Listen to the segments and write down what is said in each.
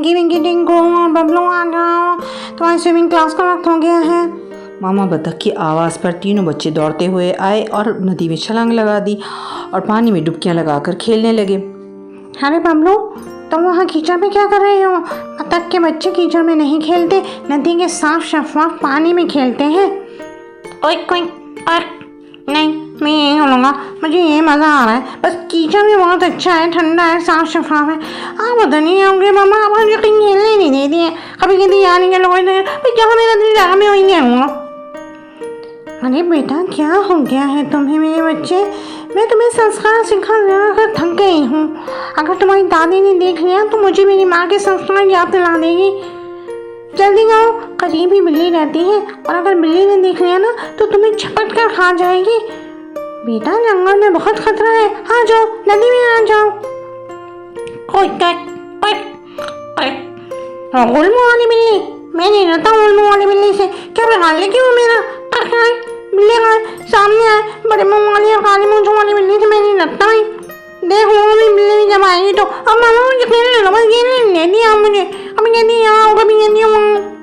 विंकी टिंकू और बबलू आ जाओ, तुम्हारी स्विमिंग क्लास का वक्त हो गया है। मामा बतख की आवाज़ पर तीनों बच्चे दौड़ते हुए आए और नदी में छलांग लगा दी और पानी में डुबकियां लगाकर खेलने लगे। अरे बबलू, तुम वहाँ कीचड़ में क्या कर रहे हो? बतख के बच्चे कीचड़ में नहीं खेलते, नदी के साफ शफाफ पानी में खेलते हैं। कोई कोई नहीं, मैं यही बोलूँगा, मुझे ये मज़ा आ रहा है। बस कीचड़ भी बहुत अच्छा है, ठंडा है, साफ शफाफ है। आप उधर नहीं आओगे मामा, आप मुझे कहीं खेलने नहीं देती हैं। कभी कहती यार के लोग जहाँ मेरा दिल जहाँ मैं वहीं नहीं आऊँगा। अरे बेटा, क्या हो गया है तुम्हें मेरे बच्चे? मैं तुम्हें संस्कार सिखा कर थक गई हूँ। अगर तुम्हारी दादी ने देख लिया तो मुझे मेरी माँ के संस्कार याद दिला देगी। जल्दी आओ, करीब ही बिल्ली रहती है और अगर बिल्ली ने देख लिया ना तो तुम्हें झपट कर खा जाएगी। बेटा, जंगल में बहुत खतरा है, आ जाओ, नदी में आ जाओ। उल्लू वाली बिल्ली, मैं नहीं रहता उल्लू वाली बिल्ली से। क्या बिगाड़ लेगी वो मेरा? बिल्ली आए सामने आए, बड़े मुँह वाली और काली मूंछों वाली बिल्ली से मैं नहीं लगता भाई। देख लो अभी बिल्ली जब आएगी तो अब मामा मुझे खेलने लो, बस खेलने नहीं आप मुझे। अभी कहती यहाँ कभी कहती हूँ।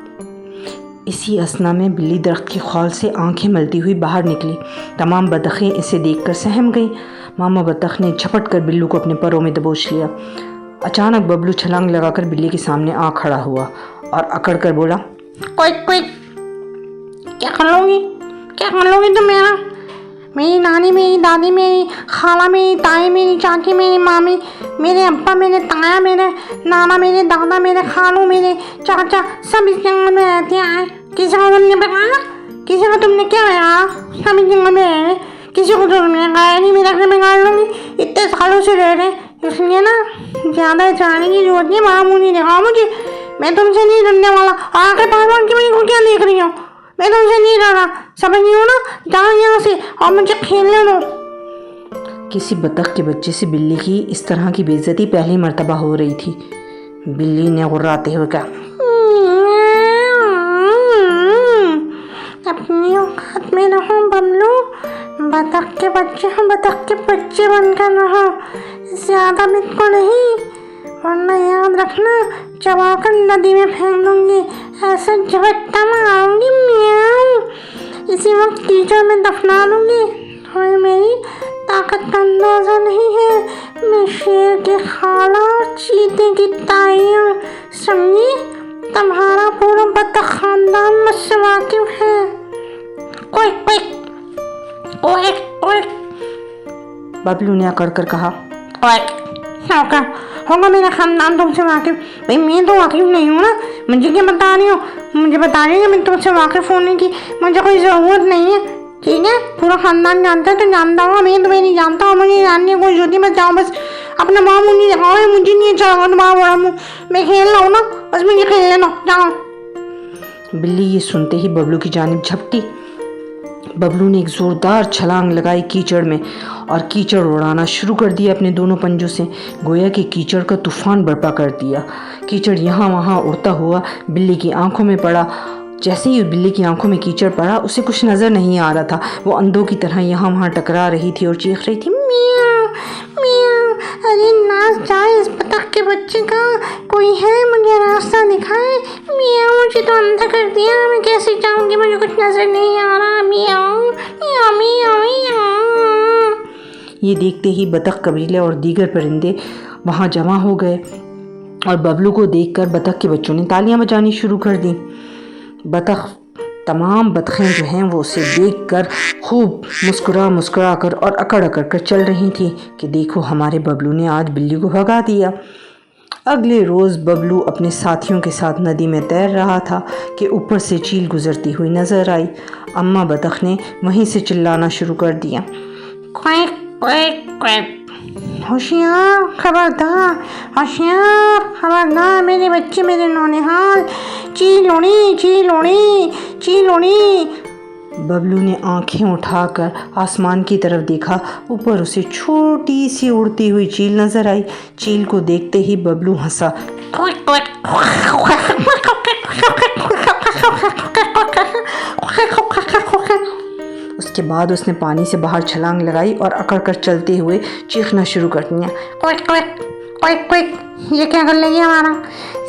इसी असना में बिल्ली दरख्त की खौल से आंखें मलती हुई बाहर निकली। तमाम बतखें इसे देखकर सहम गई। मामा बतख ने झपट कर बिल्लू को अपने परों में दबोच लिया। अचानक बबलू छलांग लगाकर बिल्ली के सामने आ खड़ा हुआ और अकड़ कर बोला, कोई क्या कर लोगी तुम मेरा? मेरी नानी, मेरी दादी, मेरी खाला, मेरी ताई, मेरी चाची, मेरी मामी, मेरे अब्बा, मेरे ताया, मेरे नाना, मेरे दादा, मेरे खालू, मेरे चाचा सब इस जंगल में रहते हैं। किसी को तुमने बताया? किसी को तुमने क्या बताया? सब इस जंगल में रह रहे, किसी को तुमने कहा नहीं मेरा घर में गाड़ लूँगी। इतने सालों से रह रहे, इसलिए ना ज़्यादा जाने की जरूरत नहीं। मामू नहीं देखा मुझे, मैं तुमसे नहीं डरने वाला। आके पहलवान की मुझे क्या देख रही हो? मैं तुमसे नहीं डरा, समझ नहीं हो ना? जाओ यहाँ से और मुझे खेलने दो। किसी बतख के बच्चे से बिल्ली की इस तरह की बेइज्जती पहली मर्तबा हो रही थी। बिल्ली ने गुर्राते हुए कहा, अपनी औकात में रहो बबलू, बतख के बच्चे हो, बतख के बच्चे बनकर रहो, ज्यादा मुझको नहीं, वरना याद रखना चबाकर नदी में फेंक दूंगी, ऐसा झपट्टा मारूंगी म्याऊं, इसी वक्त कीचड़ में दफना दूंगी। तुम्हें मेरी ताकत का अंदाजा नहीं है, मैं शेर के खाला और चीते की ताई हूँ, समझी? तुम्हारा पूरा बतख खानदान मुझसे वाकिफ है। कोई बबलू ने अकड़ कर कहा, होगा मेरा खानदान तुमसे वाकिफ? भाई मैं तो वाकिफ नहीं हूँ ना, मुझे क्या बता रही हो? मुझे बता रही हो कि मैं तुमसे वाकिफ होने की मुझे कोई ज़रूरत नहीं है, ठीक है? पूरा खानदान जानता है तो जानता हूँ, मैं तुम्हें नहीं जानता हूँ, मुझे जानने की कोई जरूरत नहीं। बस जाओ, बस अपना माँ मुँह नहीं दिखाओ, मुझे नहीं अच्छा लगा तुम्हारा बड़ा मुँह। मैं खेल रहा हूँ ना, बस मुझे खेलने दो, जाओ। बिल्ली ये सुनते ही बबलू की जानिब झपटी। बबलू ने एक जोरदार छलांग लगाई कीचड़ में और कीचड़ उड़ाना शुरू कर दिया अपने दोनों पंजों से, गोया कि कीचड़ का तूफान बर्पा कर दिया। कीचड़ यहाँ वहाँ उड़ता हुआ बिल्ली की आंखों में पड़ा। जैसे ही बिल्ली की आंखों में कीचड़ पड़ा, उसे कुछ नज़र नहीं आ रहा था। वो अंधों की तरह यहाँ वहाँ टकरा रही थी और चीख रही थी, मियाँ मियाँ। अरे नाच जाए इस बतख के बच्चे का, कोई है मुझे रास्ता दिखाए। मियाँ, मुझे तो अंधा कर दिया, मैं कैसे जाऊँगी? मुझे कुछ नज़र नहीं आ रहा। मियाँ मियाँ मियाँ मियाँ। ये देखते ही बतख कबीले और दीगर परिंदे वहाँ जमा हो गए और बबलू को देखकर बतख के बच्चों ने तालियां बजानी शुरू कर दी। तमाम बतखें जो हैं वो उसे देखकर खूब मुस्कुरा कर और अकड़ कर चल रही थी कि देखो हमारे बबलू ने आज बिल्ली को भगा दिया। अगले रोज़ बबलू अपने साथियों के साथ नदी में तैर रहा था कि ऊपर से चील गुजरती हुई नज़र आई। अम्मा बतख ने वहीं से चिल्लाना शुरू कर दिया, क्वैक क्वैक क्वैक, होशियार खबरदार, होशियार खबरदार मेरे बच्चे, मेरे नौनिहाल, चील उड़ी चील उड़ी चील उड़ी। बबलू ने आंखें उठाकर आसमान की तरफ देखा। ऊपर उसे छोटी सी उड़ती हुई चील नजर आई। चील को देखते ही बबलू हंसा। इसके बाद उसने पानी से बाहर छलांग लगाई और अकड़ कर चलते हुए चीखना शुरू कर दिया। क्विक क्विक क्विक क्विक, ये क्या कर लेगी हमारा?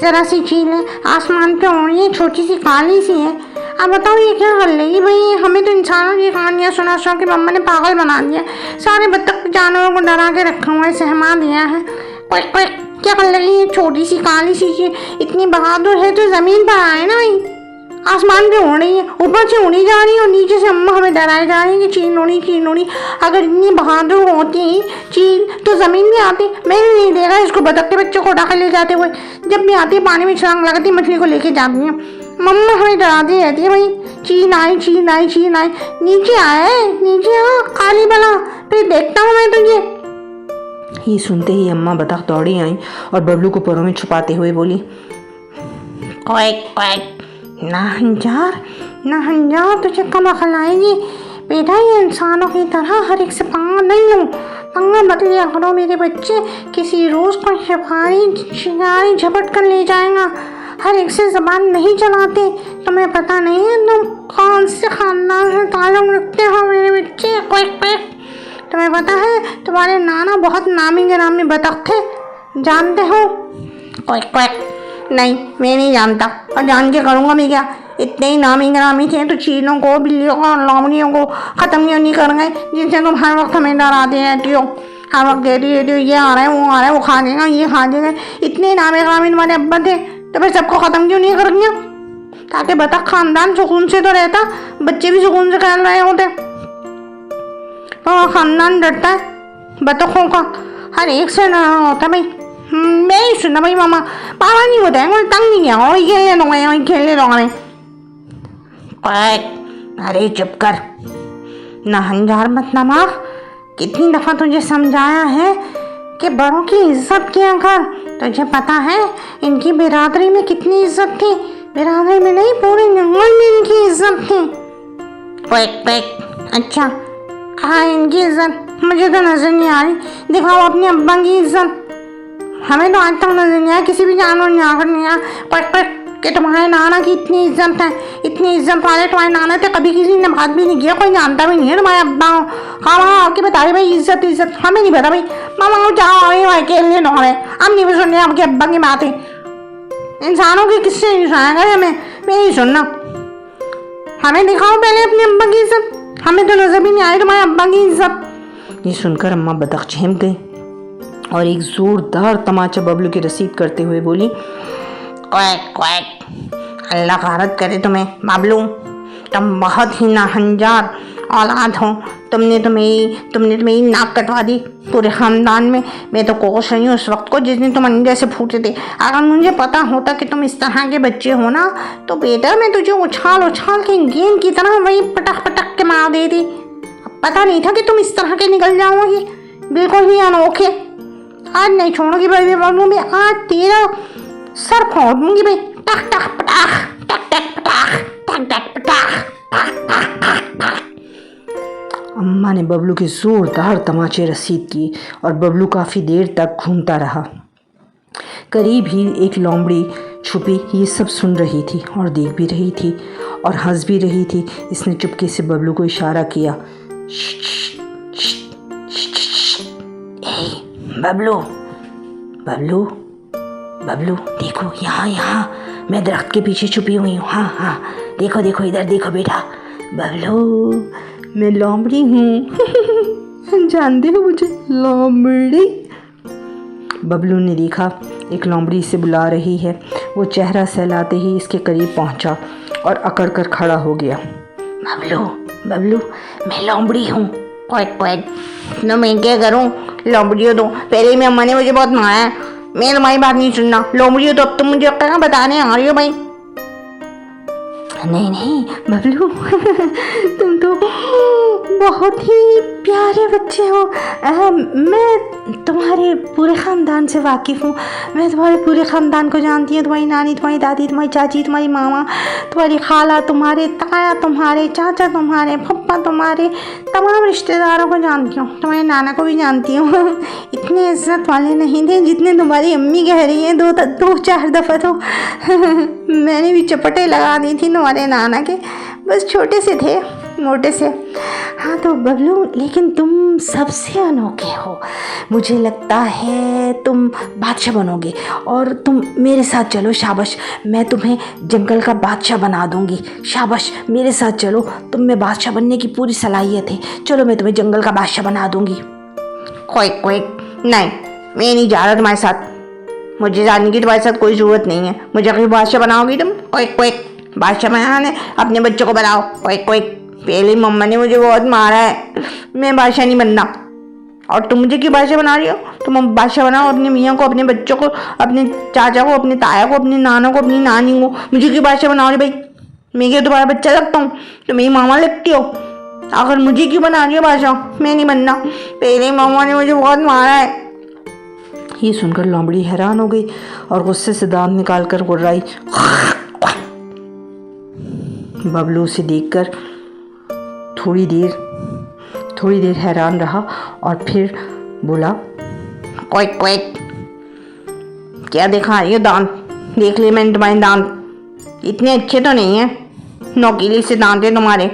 ज़रा सी झील है, आसमान पे हो रही है, छोटी सी काली सी है। अब बताओ ये क्या कर लेगी भाई? हमें तो इंसानों की कहानियाँ सुना सुना के मम्मा ने पागल बना दिया। सारे बत्तख जानवरों को डरा के रखा हुआ है, सहमा दिया है। क्विक क्विक, क्या कर लेगी ये छोटी सी काली सी चीज़? इतनी बहादुर है तो ज़मीन पर आए ना भाई। आसमान पे उड़ रही है, ऊपर से उड़ी जा रही है और नीचे से अम्मा हमें डराए जा रही है कि चील उड़ी चील उड़ी। अगर इतनी बहादुर होती चील तो ज़मीन भी आती। मैंने नहीं देखा इसको बतख के बच्चों को उठा के ले जाते हुए। जब भी आती है पानी में छलांग लगाती मछली को लेके जाती है। मम्मा हमें डराती रहती है भाई, चील आई चील आई चील आई। नीचे आए, नीचे आ काली बला, फिर देखता हूँ मैं तुझे। ये सुनते ही अम्मा बतख दौड़ी आई और बबलू को पैरों में छुपाते हुए बोली, क्विक क्विक, ना हंजार तुझे कब अकल आएगी बेटा? ये इंसानों की तरह हर एक से पंगा नहीं लो, पंगा मत लिया करो मेरे बच्चे। किसी रोज को शिकारी झपट कर ले जाएगा। हर एक से जबान नहीं चलाते। तुम्हें पता नहीं है तुम कौन से खानदान से ताल्लुक रखते हो मेरे बच्चे? क्विक क्विक, तुम्हें पता है तुम्हारे नाना बहुत नामी गिरामी बतख थे, जानते हो? क्विक क्विक, नहीं मैं नहीं जानता, और जान के करूँगा मैं क्या? इतने ही नामी गिरामी थे तो चीलों को, बिल्लियों को और लोमड़ियों को ख़त्म नहीं कर गए, जिनसे तुम हर वक्त हमें डराते रहती हो। हर वक्त कहती रहती हो ये आ रहा है वो आ रहा है, वो खा देगा ये खा देगा। इतने नामी गिरामी तुम्हारे अब्बा थे तो फिर सबको ख़त्म क्यों नहीं कर दिया? ताकि बतख खानदान सुकून से तो रहता, बच्चे भी सुकून से खेल रहे होते। और खानदान डरता है बतखों का, हर एक से डरा होता भाई। मैं ही सुना भाई, मामा पापा नहीं होता है, मुझे तंग नहीं किया। और खेलने दूंगा, यहाँ खेलने दूंगा मैं। अरे चुप कर, ना हंजार मत नमाक। कितनी दफ़ा तुझे समझाया है कि बड़ों की इज्जत किया कर। तुझे पता है इनकी बिरादरी में कितनी इज्जत थी? बिरादरी में नहीं, पूरे जंगल में इनकी इज्जत थी। अच्छा, कहाँ है इनकी इज्जत? मुझे तो नजर नहीं आ रही। दिखाओ अपने अब्बा की इज्जत। हमें तो आज तक नजर नहीं आया, किसी भी जानवर ने आकर नहीं आया कि तुम्हारे नाना की इतनी इज्जत है। इतनी इज्जत वाले तुम्हारे नाना थे, कभी किसी ने बात भी नहीं किया, कोई जानता भी नहीं है तुम्हारे अब्बा को। हाँ हाँ आके बता रही भाई, इज्जत हमें नहीं पता भाई। मामा जाओ भाई खेलने दो हमें, हम नहीं भी सुन रहे आपके अब्बा की बातें। इंसानों की किससे नहीं सुनाएगा हमें? मैं नहीं सुनना। हमें दिखाओ पहले अपने अब्बा की इज्जत, हमें तो नजर भी नहीं आई तुम्हारे अब्बा की इज्जत। ये सुनकर अम्मा बतख चहम गई और एक जोरदार तमाचा बबलू की रसीद करते हुए बोली, क्वैक क्वैक, अल्लाह खारत करे तुम्हें बबलू, तुम बहुत ही नाहंजार औलाद हो। तुमने तो मेरी नाक कटवा दी पूरे ख़ानदान में। मैं तो कोश रही हूँ उस वक्त को जिस दिन तुम अंडे से फूटे थे। अगर मुझे पता होता कि तुम इस तरह के बच्चे हो ना, तो बेटा मैं तुझे उछाल के गेंद की तरह वही पटक के मार देती। पता नहीं था कि तुम इस तरह के निकल जाओगी, बिल्कुल ही अनोखे। आज नहीं छोड़ूंगी भाई बबलू, मैं आज तेरा सर फोड़ दूंगी भाई। टक टक पटाख, टक टक पटाख, टक टक पटाख। अम्मा ने बबलू की जोरदार तमाचे रसीद की और बबलू काफ़ी देर तक घूमता रहा। करीब ही एक लोमड़ी छुपी ये सब सुन रही थी और देख भी रही थी और हंस भी रही थी। इसने चुपके से बबलू को इशारा किया, बबलू बबलू बबलू देखो, यहाँ मैं दरख्त के पीछे छुपी हुई हूँ। हाँ देखो इधर देखो बेटा। बबलू मैं लोमड़ी हूँ। जानते हो मुझे लोमड़ी? बबलू ने देखा एक लोमड़ी इसे बुला रही है। वो चेहरा सहलाते ही इसके करीब पहुँचा और अकड़ कर खड़ा हो गया। बबलू मैं लोमड़ी हूँ। क्वैक तो मैं क्या करूँ? लोमड़ी हो तो पहले ही मेरी अम्मा ने मुझे बहुत मारा है। मैं तुम्हारी बात नहीं सुनना। लोमड़ी हो तो अब तुम मुझे क्या बताने आ रही हो भाई? नहीं बबलू तुम तो बहुत ही प्यारे बच्चे हो। मैं तुम्हारे पूरे ख़ानदान से वाकिफ़ हूँ। मैं तुम्हारे पूरे ख़ानदान को जानती हूँ। तुम्हारी नानी, तुम्हारी दादी, तुम्हारी चाची, तुम्हारी मामा, तुम्हारी खाला, तुम्हारे ताया, तुम्हारे चाचा, तुम्हारे पप्पा, तुम्हारे तमाम रिश्तेदारों को जानती हूँ। तुम्हारे नाना को भी जानती हूँ। इतने इज्जत वाले नहीं थे जितने तुम्हारी अम्मी कह रही हैं। दो चार दफ़ा तो मैंने भी चपटे लगा दी थी तुम्हारे नाना के, बस छोटे से थे। मोटे से। हाँ तो बबलू, लेकिन तुम सबसे अनोखे हो। मुझे लगता है तुम बादशाह बनोगे और तुम मेरे साथ चलो। शाबाश, मैं तुम्हें जंगल का बादशाह बना दूंगी। शाबाश, मेरे साथ चलो, तुम में बादशाह बनने की पूरी सलाहियत है। चलो, मैं तुम्हें जंगल का बादशाह बना दूंगी। क्विक क्विक, नहीं, मैं नहीं जा रहा तुम्हारे साथ। मुझे जाने की तुम्हारे साथ कोई ज़रूरत नहीं है। मुझे कभी बादशाह बनाओगी तुम? क्विक क्विक, बादशाह बनाने अपने बच्चों को बनाओ। क्विक क्विक, पहले मम्मा ने मुझे बहुत मारा है, मैं बादशाह नहीं बनना। और तुम मुझे क्यों बादशाह बना रही हो? तुम बादशाह बनाओ अपने मियाँ को, अपने बच्चों को, अपने चाचा को, अपने ताया को, अपने नाना को, अपनी नानी को। मुझे क्यों बादशाह बना रही भाई? मैं क्या तुम्हारा बच्चा लगता हूँ? तुम मेरी मामा लगती हो। आखिर मुझे क्यों बना रही हो बादशाह? मैं नहीं बनना, पहले मामा ने मुझे बहुत मारा है। ये सुनकर लोमड़ी हैरान हो गई और गुस्से से दांत निकाल कर गुर्राई। बबलू उसे देखकर थोड़ी देर हैरान रहा और फिर बोला, क्विक क्विक, क्या दिखा रही हो दांत? देख लिए मैंने तुम्हारे दांत, इतने अच्छे तो नहीं है, नोकीले से दांत है तुम्हारे,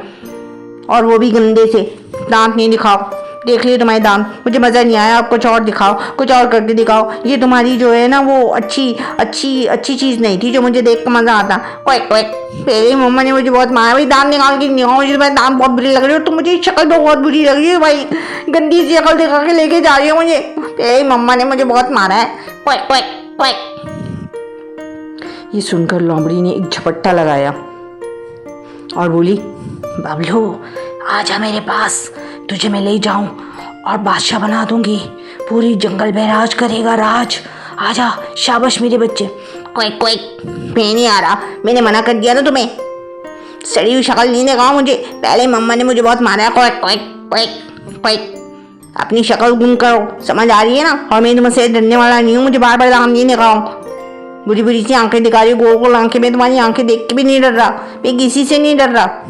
और वो भी गंदे से। दांत नहीं दिखाओ, देख लिए तुम्हारे दांत, मुझे मज़ा नहीं आया। आप कुछ और दिखाओ, कुछ और करके दिखाओ। ये तुम्हारी जो है ना, वो अच्छी चीज़ नहीं थी जो मुझे देख कर मज़ा आता। क्विक क्विक, पहले मम्मा ने मुझे बहुत मारा भाई, दांत निकाल के दिखाओ। मुझे तुम्हारे दांत बहुत बुरी लग रही हो, तो मुझे शक्ल बहुत बुरी लग रही है भाई, गंदी सी शक्ल दिखा के लेके जा रही हो मुझे। पहले मम्मा ने मुझे बहुत मारा है। Quick quick quick. ये सुनकर लोमड़ी ने एक झपट्टा लगाया और बोली, बबलू, आजा मेरे पास, तुझे मैं ले जाऊं और बादशाह बना दूंगी। पूरी जंगल में राज करेगा, राज। आजा, शाबाश मेरे बच्चे। क्विक क्विक, मैं नहीं आ रहा, मैंने मना कर दिया ना तुम्हें। सड़ी हुई शक्ल नहीं दिखाओ मुझे, पहले मम्मा ने मुझे बहुत मारा है। क्विक क्विक क्विक क्विक, अपनी शक्ल गुम करो, समझ आ रही है ना? और मैं तुमसे डरने वाला नहीं हूँ, मुझे बार बार दांत नहीं दिखाओ। बुरी बुरी सी आंखें दिखा रही हो, गोल गोल आंखें। मैं तुम्हारी आंखें देख के भी नहीं डर रहा, मैं किसी से नहीं डर रहा।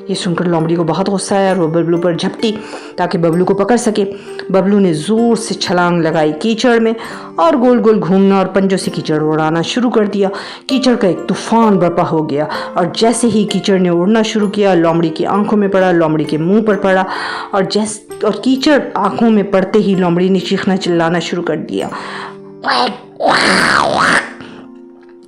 ये सुनकर लोमड़ी को बहुत गुस्सा आया और वो बबलू पर झपटी ताकि बबलू को पकड़ सके। बबलू ने जोर से छलांग लगाई कीचड़ में और गोल गोल घूमना और पंजों से कीचड़ उड़ाना शुरू कर दिया। कीचड़ का एक तूफान बर्पा हो गया और जैसे ही कीचड़ ने उड़ना शुरू किया, लोमड़ी की आंखों में पड़ा, लोमड़ी के मुंह पर पड़ा और कीचड़ आंखों में पड़ते ही लोमड़ी ने चीखना चिल्लाना शुरू कर दिया।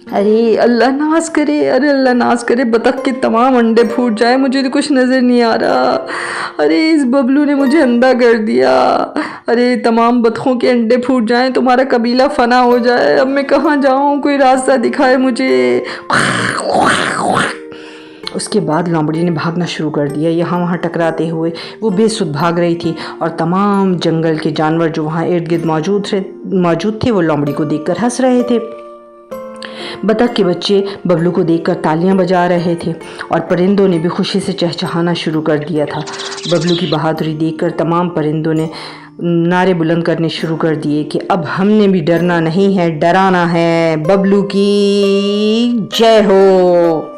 अरे अल्लाह नाज करे, अरे अल्लाह नाज करे, बतख के तमाम अंडे फूट जाए, मुझे तो कुछ नज़र नहीं आ रहा। अरे इस बबलू ने मुझे अंधा कर दिया। अरे तमाम बतखों के अंडे फूट जाएं, तुम्हारा कबीला फना हो जाए। अब मैं कहाँ जाऊँ? कोई रास्ता दिखाए मुझे। उसके बाद लोमड़ी ने भागना शुरू कर दिया, यहाँ वहाँ टकराते हुए। वो बेसुध भाग रही थी और तमाम जंगल के जानवर जो वहाँ इर्द गिर्द मौजूद थे वो लोमड़ी को देखकर हंस रहे थे। बतख के बच्चे बबलू को देखकर तालियां बजा रहे थे और परिंदों ने भी खुशी से चहचहाना शुरू कर दिया था। बबलू की बहादुरी देखकर तमाम परिंदों ने नारे बुलंद करने शुरू कर दिए कि अब हमने भी डरना नहीं है, डराना है। बबलू की जय हो।